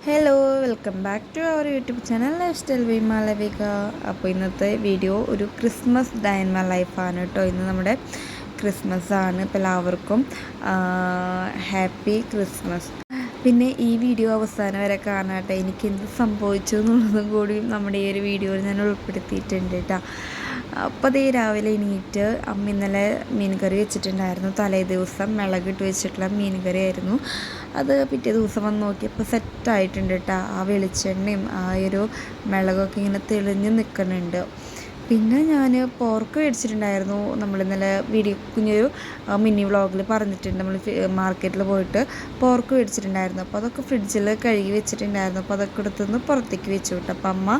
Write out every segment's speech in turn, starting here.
Hello welcome back to our YouTube channel lifestyle V Malavika. അപ്പോൾ ഇന്നത്തെ video ഒരു Christmas day in my ലൈഫാണ് കേട്ടോ. ഇന്ന് നമ്മുടെ ക്രിസ്മസ് ആണ്. ഇപ്പോൾ എല്ലാവർക്കും ഹാപ്പി ക്രിസ്മസ്. പിന്നെ ഈ വീഡിയോ അവസാനം വരെ കാണാട്ടെ, എനിക്ക് എന്ത് സംഭവിച്ചു എന്നുള്ളതും കൂടി നമ്മുടെ ഈ ഒരു വീഡിയോയിൽ ഞാൻ ഉൾപ്പെടുത്തിയിട്ടുണ്ട് കേട്ടോ. അപ്പോൾ അതേ രാവിലെ എണീറ്റ് അമ്മ ഇന്നലെ മീൻ കറി വെച്ചിട്ടുണ്ടായിരുന്നു. തലേ ദിവസം മിളകിട്ട് വെച്ചിട്ടുള്ള മീൻ കറി ആയിരുന്നു. അത് പിറ്റേ ദിവസം വന്ന് നോക്കിയപ്പോൾ സെറ്റായിട്ടുണ്ട് കേട്ടോ. ആ വെളിച്ചെണ്ണയും ആ ഒരു മിളകൊക്കെ ഇങ്ങനെ തെളിഞ്ഞ് നിൽക്കുന്നുണ്ട്. പിന്നെ ഞാൻ പോർക്ക് മേടിച്ചിട്ടുണ്ടായിരുന്നു. നമ്മൾ ഇന്നലെ കുഞ്ഞൊരു മിനി വ്ളോഗിൽ പറഞ്ഞിട്ടുണ്ട്. നമ്മൾ മാർക്കറ്റിൽ പോയിട്ട് പോർക്ക് മേടിച്ചിട്ടുണ്ടായിരുന്നു. അപ്പോൾ അതൊക്കെ ഫ്രിഡ്ജിൽ കഴുകി വെച്ചിട്ടുണ്ടായിരുന്നു. അപ്പോൾ അതൊക്കെ എടുത്തുനിന്ന് പുറത്തേക്ക് വെച്ചു വിട്ടു. അപ്പം അമ്മ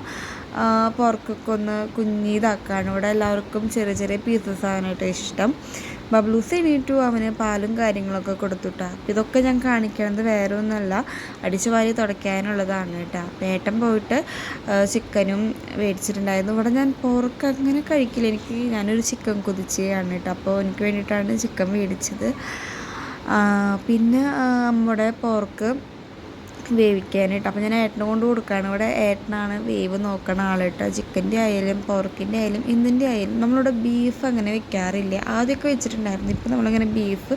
പോർക്കൊക്കെ ഒന്ന് കുഞ്ഞിതാക്കാണ്. ഇവിടെ എല്ലാവർക്കും ചെറിയ ചെറിയ പീസസ് ആകാനായിട്ട് ഇഷ്ടം. ബബ്ലൂസ് എണീറ്റു, അവന് പാലും കാര്യങ്ങളൊക്കെ കൊടുത്തുട്ടാ. അപ്പം ഇതൊക്കെ ഞാൻ കാണിക്കണത് വേറെ ഒന്നുമല്ല, അടിച്ചു വാരി തുടയ്ക്കാനുള്ളതാണ് കേട്ടോ. ഏട്ടൻ പോയിട്ട് ചിക്കനും മേടിച്ചിട്ടുണ്ടായിരുന്നു. ഇവിടെ ഞാൻ പോർക്ക് അങ്ങനെ കഴിക്കില്ല, ഞാനൊരു ചിക്കൻ കുതിച്ചയാണ് കേട്ടോ. അപ്പോൾ എനിക്ക് വേണ്ടിയിട്ടാണ് ചിക്കൻ മേടിച്ചത്. പിന്നെ നമ്മുടെ പോർക്ക് വേവിക്കാനായിട്ട് അപ്പോൾ ഞാൻ ഏട്ടനെ കൊണ്ട് കൊടുക്കുകയാണ്. ഇവിടെ ഏട്ടനാണ് വേവ് നോക്കണ ആൾ കേട്ടോ. ചിക്കൻ്റെ ആയാലും പോർക്കിൻ്റെ ആയാലും എന്തിൻ്റെ ആയാലും നമ്മളിവിടെ ബീഫ് അങ്ങനെ വെക്കാറില്ല. ആദ്യമൊക്കെ വെച്ചിട്ടുണ്ടായിരുന്നു. ഇപ്പോൾ നമ്മളിങ്ങനെ ബീഫ്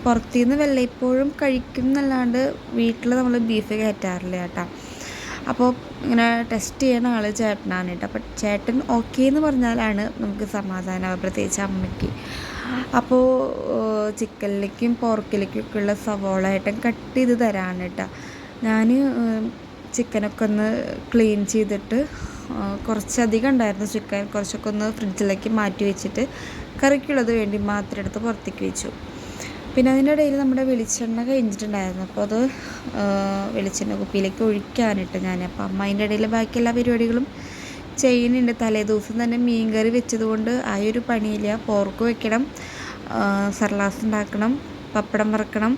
പുറത്തുനിന്ന് വല്ലപ്പോഴും കഴിക്കും എന്നല്ലാണ്ട് വീട്ടിൽ നമ്മൾ ബീഫ് കയറ്റാറില്ല കേട്ടോ. അപ്പോൾ ഇങ്ങനെ ടെസ്റ്റ് ചെയ്യണ ആൾ ചേട്ടനാണ് കേട്ടോ. അപ്പോൾ ചേട്ടൻ ഓക്കെ എന്ന് പറഞ്ഞാലാണ് നമുക്ക് സമാധാനമാവുക, പ്രത്യേകിച്ച് അമ്മയ്ക്ക്. അപ്പോൾ ചിക്കനിലേക്കും പോർക്കിലേക്കും ഒക്കെ ഉള്ള സവോള ഏട്ടൻ കട്ട് ചെയ്ത് തരാണ് കേട്ടോ. ഞാൻ ചിക്കനൊക്കെ ഒന്ന് ക്ലീൻ ചെയ്തിട്ട് കുറച്ചധികം ഉണ്ടായിരുന്നു ചിക്കൻ, കുറച്ചൊക്കെ ഒന്ന് ഫ്രിഡ്ജിലേക്ക് മാറ്റി വെച്ചിട്ട് കറിക്കുള്ളത് വേണ്ടി മാത്രം എടുത്ത് പുറത്തേക്ക് വെച്ചു. പിന്നെ അതിൻ്റെ ഇടയിൽ നമ്മുടെ വെളിച്ചെണ്ണ കഴിഞ്ഞിട്ടുണ്ടായിരുന്നു. അപ്പോൾ അത് വെളിച്ചെണ്ണ കുപ്പിയിലേക്ക് ഒഴിക്കാനിട്ട് ഞാൻ. അപ്പോൾ അമ്മ അതിൻ്റെ ഇടയിൽ ബാക്കി എല്ലാ പരിപാടികളും ചെയ്യുന്നുണ്ട്. തലേ ദിവസം തന്നെ മീൻ കറി വെച്ചതുകൊണ്ട് ആ ഒരു പണിയില്ല. പോർക്ക് വെക്കണം, സർലാസ് ഉണ്ടാക്കണം, പപ്പടം വറക്കണം,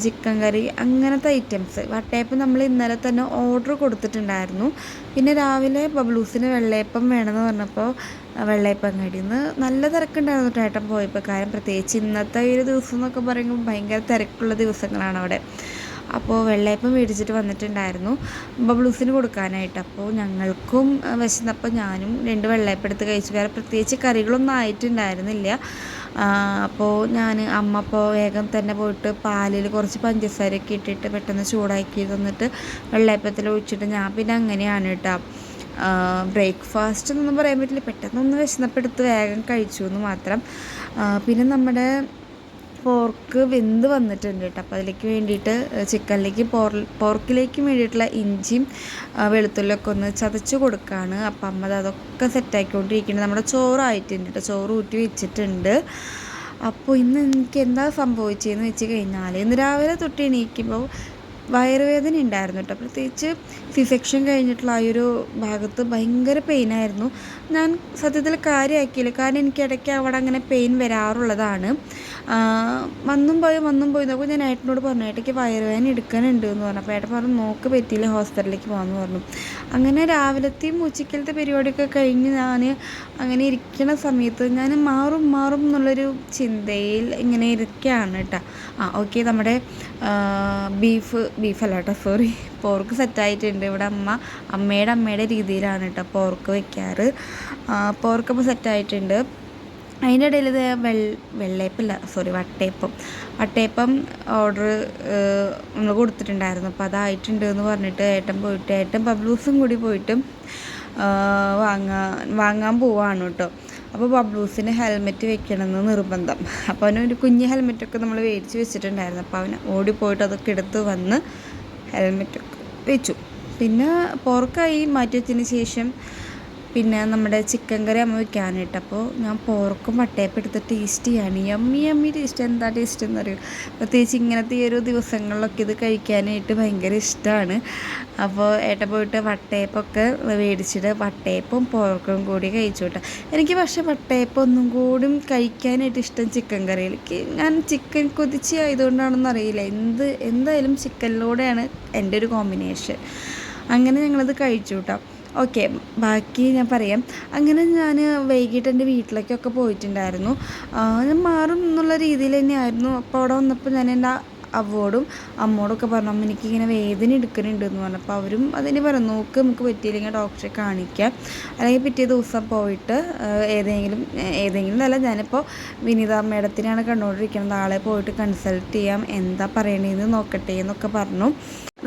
ചിക്കൻ കറി, അങ്ങനത്തെ ഐറ്റംസ്. വട്ടയപ്പം നമ്മൾ ഇന്നലെ തന്നെ ഓർഡർ കൊടുത്തിട്ടുണ്ടായിരുന്നു. പിന്നെ രാവിലെ ബബ്ലൂസിന് വെള്ളയപ്പം വേണമെന്ന് പറഞ്ഞപ്പോൾ വെള്ളയപ്പം കടിയിൽ നല്ല തിരക്കുണ്ടായിരുന്നു ഏട്ടൻ പോയപ്പോൾ. കാരണം പ്രത്യേകിച്ച് ഇന്നത്തെ ഒരു ദിവസം എന്നൊക്കെ പറയുമ്പോൾ ഭയങ്കര തിരക്കുള്ള ദിവസങ്ങളാണ് അവിടെ. അപ്പോൾ വെള്ളയപ്പം മേടിച്ചിട്ട് വന്നിട്ടുണ്ടായിരുന്നു ബബ്ലൂസിന് കൊടുക്കാനായിട്ട്. അപ്പോൾ ഞങ്ങൾക്കും വിശന്നപ്പോൾ ഞാനും 2 വെള്ളയപ്പം എടുത്ത് കഴിച്ചു. വേറെ പ്രത്യേകിച്ച് കറികളൊന്നും ആയിട്ടുണ്ടായിരുന്നില്ല. അപ്പോൾ അമ്മ അപ്പോൾ വേഗം തന്നെ പോയിട്ട് പാലിൽ കുറച്ച് പഞ്ചസാരയൊക്കെ ഇട്ടിട്ട് പെട്ടെന്ന് ചൂടാക്കി തന്നിട്ട് വെള്ളയപ്പത്തിൽ ഒഴിച്ചിട്ട് ഞാൻ പിന്നെ അങ്ങനെയാണ് കേട്ടോ. ബ്രേക്ക്ഫാസ്റ്റ് എന്നൊന്നും പറയാൻ പറ്റില്ല, പെട്ടെന്നൊന്ന് വിശന്നപ്പെടുത്ത് വേഗം കഴിച്ചു എന്ന് മാത്രം. പിന്നെ നമ്മുടെ പോർക്ക് വെന്ത് വന്നിട്ടുണ്ട് കേട്ടോ. അപ്പോൾ അതിലേക്ക് വേണ്ടിയിട്ട് ചിക്കനിലേക്ക് പോർക്കിലേക്ക് വേണ്ടിയിട്ടുള്ള ഇഞ്ചിയും വെളുത്തുള്ളിയൊക്കെ ഒന്ന് ചതച്ച് കൊടുക്കുകയാണ്. അപ്പം അമ്മ അതൊക്കെ സെറ്റാക്കിക്കൊണ്ടിരിക്കുന്നത്. നമ്മുടെ ചോറായിട്ടുണ്ട് കേട്ടോ, ചോറ് ഊറ്റി വെച്ചിട്ടുണ്ട്. അപ്പോൾ ഇന്ന് എനിക്ക് എന്താ സംഭവിച്ചതെന്ന് വെച്ച് കഴിഞ്ഞാൽ ഇന്ന് രാവിലെ തൊട്ട് എണീക്കുമ്പോൾ വയറുവേദന ഉണ്ടായിരുന്നു കേട്ടോ. പ്രത്യേകിച്ച് സെക്ഷൻ കഴിഞ്ഞിട്ടുള്ള ആ ഒരു ഭാഗത്ത് ഭയങ്കര പെയിനായിരുന്നു. ഞാൻ സത്യത്തിൽ കാര്യമാക്കിയില്ല, കാരണം എനിക്ക് ഇടയ്ക്ക് അവിടെ അങ്ങനെ പെയിൻ വരാറുള്ളതാണ്. വന്നും പോയി നോക്കുമ്പോൾ ഞാൻ ഏട്ടനോട് പറഞ്ഞു, ഏട്ടയ്ക്ക് വയറുവേദന എടുക്കാനുണ്ട് എന്ന് പറഞ്ഞു. അപ്പോൾ ഏട്ടൻ പറഞ്ഞു നോക്ക് പറ്റിയില്ല, ഹോസ്പിറ്റലിലേക്ക് പോകാമെന്ന് പറഞ്ഞു. അങ്ങനെ രാവിലത്തെയും ഉച്ചക്കലത്തെ പരിപാടിയൊക്കെ കഴിഞ്ഞ് ഞാൻ അങ്ങനെ ഇരിക്കുന്ന സമയത്ത് ഞാൻ മാറും എന്നുള്ളൊരു ചിന്തയിൽ ഇങ്ങനെ ഇരിക്കുകയാണ് കേട്ടോ. ഓക്കെ, നമ്മുടെ ബീഫല്ല കേട്ടോ, സോറി, പോർക്ക് സെറ്റായിട്ടുണ്ട്. ഇവിടെ അമ്മയുടെ രീതിയിലാണ് കേട്ടോ പോർക്ക് വയ്ക്കാറ്. പോർക്കപ്പോൾ സെറ്റായിട്ടുണ്ട്. അതിൻ്റെ ഇടയിൽ ഇത് വട്ടയപ്പം ഓർഡർ നമ്മൾ കൊടുത്തിട്ടുണ്ടായിരുന്നു. അപ്പോൾ അതായിട്ടുണ്ട് എന്ന് പറഞ്ഞിട്ട് ഏട്ടൻ ബബ്ലൂസും കൂടി പോയിട്ട് വാങ്ങാൻ പോവാണ് കേട്ടോ. അപ്പോൾ ബബ്ലൂസിന് ഹെൽമെറ്റ് വെക്കണമെന്ന് നിർബന്ധം. അപ്പോൾ അവനൊരു കുഞ്ഞ് ഹെൽമെറ്റൊക്കെ നമ്മൾ മേടിച്ച് വെച്ചിട്ടുണ്ടായിരുന്നു. അപ്പോൾ അവൻ ഓടിപ്പോയിട്ട് അതൊക്കെ എടുത്ത് വന്ന് ഹെൽമെറ്റൊക്കെ വെച്ചു. പിന്നെ പോർക്കായി മാറ്റി വെച്ചതിന് ശേഷം പിന്നെ നമ്മുടെ ചിക്കൻ കറി അമ്മ വെക്കാനായിട്ട്. അപ്പോൾ ഞാൻ പോർക്കും വട്ടയപ്പം എടുത്ത് ടേസ്റ്റ് ചെയ്യാണ്. Yummy taste. എന്താ ടേസ്റ്റ് എന്നറിയും. പ്രത്യേകിച്ച് ഇങ്ങനത്തെ ഈ ഒരു ദിവസങ്ങളിലൊക്കെ ഇത് കഴിക്കാനായിട്ട് ഭയങ്കര ഇഷ്ടമാണ്. അപ്പോൾ ഏട്ടൻ പോയിട്ട് വട്ടയപ്പമൊക്കെ മേടിച്ചിട്ട് വട്ടയപ്പവും പോർക്കും കൂടി കഴിച്ചു കേട്ടോ. എനിക്ക് പക്ഷേ വട്ടയപ്പം ഒന്നും കൂടി കഴിക്കാനായിട്ട് ഇഷ്ടം ചിക്കൻ കറിയിലേക്ക്. ഞാൻ ചിക്കൻ കൊതിച്ച് ആയതുകൊണ്ടാണെന്ന് അറിയില്ല, എന്തായാലും ചിക്കനിലൂടെയാണ് എൻ്റെ ഒരു കോമ്പിനേഷൻ. അങ്ങനെ ഞങ്ങളത് കഴിച്ചു കേട്ടോ. ഓക്കെ, ബാക്കി ഞാൻ പറയാം. അങ്ങനെ ഞാൻ വൈകിട്ട് എൻ്റെ വീട്ടിലേക്കൊക്കെ പോയിട്ടുണ്ടായിരുന്നു. ഞാൻ മാറും എന്നുള്ള രീതിയിൽ തന്നെയായിരുന്നു. അപ്പോൾ അവിടെ വന്നപ്പോൾ ഞാൻ എൻ്റെ അവോടും അമ്മോടൊക്കെ പറഞ്ഞു അമ്മ എനിക്കിങ്ങനെ വേദന എടുക്കുന്നുണ്ട് എന്ന് പറഞ്ഞപ്പോൾ അവരും അതിന് പറഞ്ഞു നോക്ക് നമുക്ക് പറ്റിയില്ലെങ്കിൽ ഡോക്ടറെ കാണിക്കാം, അല്ലെങ്കിൽ പിറ്റേ ദിവസം പോയിട്ട് ഏതെങ്കിലും അല്ല, ഞാനിപ്പോൾ വിനീത മേഡത്തിനാണ് കണ്ടുകൊണ്ടിരിക്കുന്നത്, ആളെ പോയിട്ട് കൺസൾട്ട് ചെയ്യാം, എന്താ പറയണേന്ന് നോക്കട്ടെ എന്നൊക്കെ പറഞ്ഞു.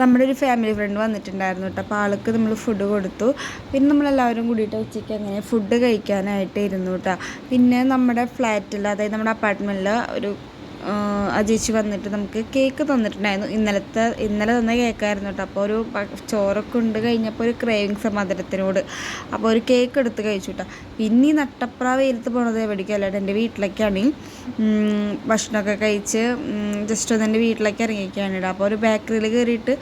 നമ്മുടെ ഒരു ഫാമിലി ഫ്രണ്ട് വന്നിട്ടുണ്ടായിരുന്നു കേട്ടോ. അപ്പോൾ ആൾക്ക് നമ്മൾ ഫുഡ് കൊടുത്തു. പിന്നെ നമ്മളെല്ലാവരും കൂടിയിട്ട് ഉച്ചയ്ക്ക് അങ്ങനെ ഫുഡ് കഴിക്കാനായിട്ട് ഇരുന്നു കേട്ടോ. പിന്നെ നമ്മുടെ ഫ്ലാറ്റിൽ, അതായത് നമ്മുടെ അപ്പാർട്ട്മെൻറ്റിൽ ഒരു അജീച്ച് വന്നിട്ട് നമുക്ക് കേക്ക് തന്നിട്ടുണ്ടായിരുന്നു. ഇന്നലെ തന്ന കേക്കായിരുന്നു കേട്ടോ. അപ്പോൾ ഒരു ചോറൊക്കെ ഉണ്ട് കഴിഞ്ഞപ്പോൾ ഒരു ക്രേവിങ്സ് മധുരത്തിനോട്, അപ്പോൾ ഒരു കേക്ക് എടുത്ത് കഴിച്ചു കേട്ടോ. പിന്നെ ഈ നട്ടപ്രാ വെയിലത്ത് പോണത് എവിടേക്കല്ല, എൻ്റെ വീട്ടിലേക്കാണ്. ഭക്ഷണമൊക്കെ കഴിച്ച് ജസ്റ്റ് ഒന്ന് എൻ്റെ വീട്ടിലേക്ക് ഇറങ്ങിയിരിക്കുകയാണ് കേട്ടോ. അപ്പോൾ ഒരു ബേക്കറിയിൽ കയറിയിട്ട്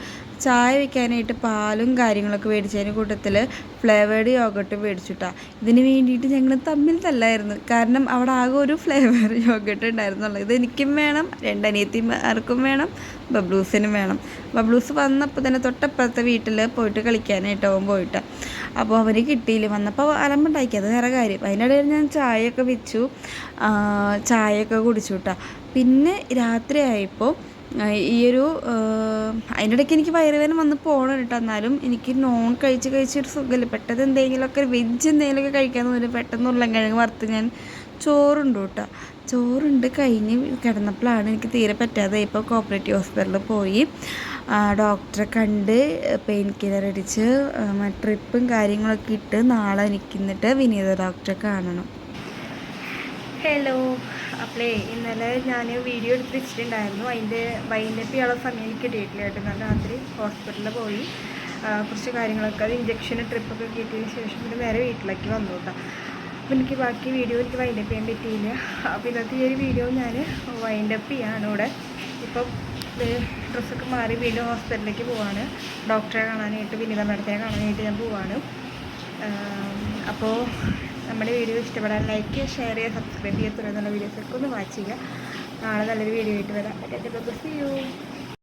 ചായ വയ്ക്കാനായിട്ട് പാലും കാര്യങ്ങളൊക്കെ മേടിച്ചതിന് കൂട്ടത്തിൽ ഫ്ലേവേർഡ് യോഗട്ട് മേടിച്ചുട്ടാ. ഇതിന് വേണ്ടിയിട്ട് ഞങ്ങൾ തമ്മിൽ തല്ലായിരുന്നു. കാരണം അവിടെ ആകെ ഒരു ഫ്ലേവർ യോഗട്ട് ഉണ്ടായിരുന്നുള്ളൂ. ഇത് എനിക്കും വേണം, 2 അനിയത്തിമാർക്കും വേണം, ബബ്ലൂസിനും വേണം. ബബ്ലൂസ് വന്നപ്പോൾ തന്നെ തൊട്ടപ്പുറത്തെ വീട്ടിൽ പോയിട്ട് കളിക്കാനായിട്ട് അവൻ പോയിട്ട്, അപ്പോൾ അവന് കിട്ടിയില്ല. വന്നപ്പോൾ അലമ്പുണ്ടാക്കി, അത് വേറെ കാര്യം. അതിനിടയിൽ ഞാൻ ചായയൊക്കെ വെച്ചു, ചായയൊക്കെ കുടിച്ചു കേട്ടോ. പിന്നെ രാത്രിയായപ്പോൾ ഈയൊരു അതിനിടയ്ക്ക് എനിക്ക് വയറുവേദന വന്ന് പോകണം കേട്ടോ. എന്നാലും എനിക്ക് നോൺ കഴിച്ചൊരു സുഖമില്ല. പെട്ടെന്ന് എന്തെങ്കിലുമൊക്കെ വെജ് എന്തെങ്കിലുമൊക്കെ കഴിക്കാൻ തോന്നി. പെട്ടെന്ന് ഉരുളൻകിഴങ്ങ് വറുത്ത് ഞാൻ ചോറുണ്ട് കേട്ടോ. ചോറുണ്ട് കഴിഞ്ഞ് കിടന്നപ്പോഴാണ് എനിക്ക് തീരെ പറ്റാതെ. ഇപ്പോൾ കോപ്പറേറ്റീവ് ഹോസ്പിറ്റലിൽ പോയി ഡോക്ടറെ കണ്ട് പെയിൻ കില്ലർ അടിച്ച് ട്രിപ്പും കാര്യങ്ങളൊക്കെ ഇട്ട് നാളെ എനിക്കിന്നിട്ട് വിനീത ഡോക്ടറെ കാണണം. ഹലോ, അപ്പോളേ ഇന്നലെ ഞാൻ വീഡിയോ എടുത്ത് വെച്ചിട്ടുണ്ടായിരുന്നു. അതിൻ്റെ വൈൻഡപ്പ് ചെയ്യാനുള്ള സമയം എനിക്ക് കിട്ടിയിട്ടില്ല കേട്ടോ. ഞാൻ രാത്രി ഹോസ്പിറ്റലിൽ പോയി കുറച്ച് കാര്യങ്ങളൊക്കെ, അത് ഇഞ്ചക്ഷന് ട്രിപ്പൊക്കെ കിട്ടിയതിന് ശേഷം പിന്നെ നേരെ വീട്ടിലേക്ക് വന്നു കേട്ടോ. അപ്പോൾ എനിക്ക് ബാക്കി വീഡിയോ എനിക്ക് വൈൻഡപ്പ് ചെയ്യാൻ പറ്റിയില്ല. അപ്പോൾ ഇന്നത്തെ ഈ ഒരു വീഡിയോ ഞാൻ വൈൻഡപ്പ് ചെയ്യാണ് ഇവിടെ. ഇപ്പം ഡ്രസ്സൊക്കെ മാറി വീണ്ടും ഹോസ്പിറ്റലിലേക്ക് പോവാണ്. ഡോക്ടറെ കാണാനായിട്ട്, വിനീത മേഡത്തിനെ കാണാനായിട്ട് ഞാൻ പോവാണ്. അപ്പോൾ നമ്മുടെ വീഡിയോ ഇഷ്ടപ്പെടാൻ ലൈക്ക്, ഷെയർ ചെയ്യുക, സബ്സ്ക്രൈബ് ചെയ്യുക, തുടർന്നുള്ള വീഡിയോസൊക്കെ ഒന്ന് വാച്ച് ചെയ്യുക. നാളെ നല്ലൊരു വീഡിയോ ആയിട്ട് വരാം. See U.